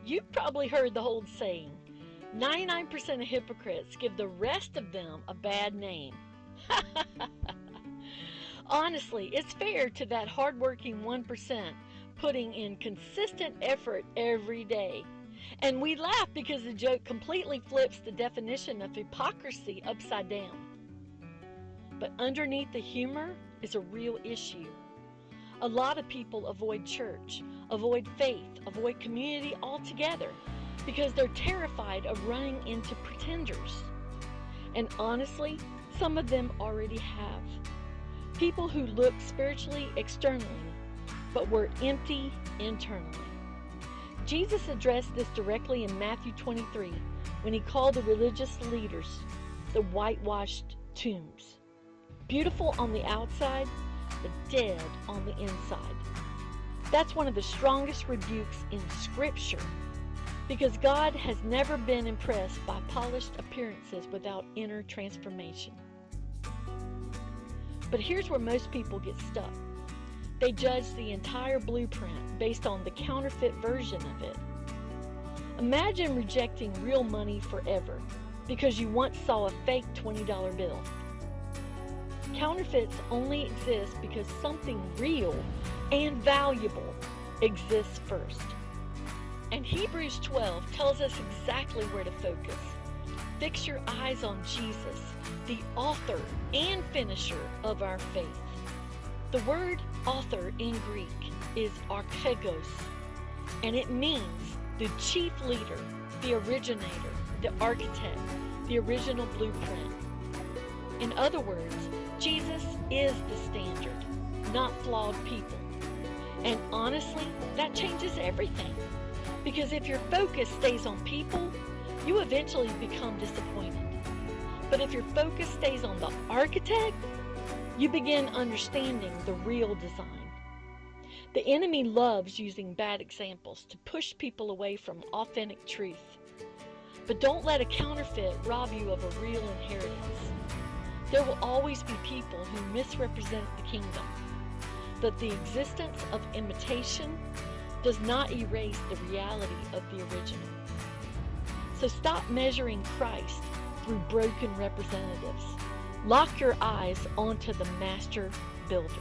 You've probably heard the old saying, 99% of hypocrites give the rest of them a bad name. Honestly, it's fair to that hardworking 1% putting in consistent effort every day. And we laugh because the joke completely flips the definition of hypocrisy upside down. But underneath the humor is a real issue. A lot of people avoid church, avoid faith, avoid community altogether because they're terrified of running into pretenders. And honestly, some of them already have. People who look spiritually externally, but were empty internally. Jesus addressed this directly in Matthew 23 when he called the religious leaders the whitewashed tombs. Beautiful on the outside, but dead on the inside. That's one of the strongest rebukes in Scripture, because God has never been impressed by polished appearances without inner transformation. But here's where most people get stuck. They judge the entire blueprint based on the counterfeit version of it. Imagine rejecting real money forever because you once saw a fake $20 bill. Counterfeits only exist because something real and valuable exists first. And Hebrews 12 tells us exactly where to focus. Fix your eyes on Jesus, the author and finisher of our faith. The word author in Greek is archegos, and it means the chief leader, the originator, the architect, the original blueprint. In other words, Jesus is the standard, not flawed people. And honestly, that changes everything. Because if your focus stays on people, you eventually become disappointed. But if your focus stays on the architect, you begin understanding the real design. The enemy loves using bad examples to push people away from authentic truth. But don't let a counterfeit rob you of a real inheritance. There will always be people who misrepresent the kingdom. But the existence of imitation does not erase the reality of the original. So stop measuring Christ through broken representatives. Lock your eyes onto the master builder.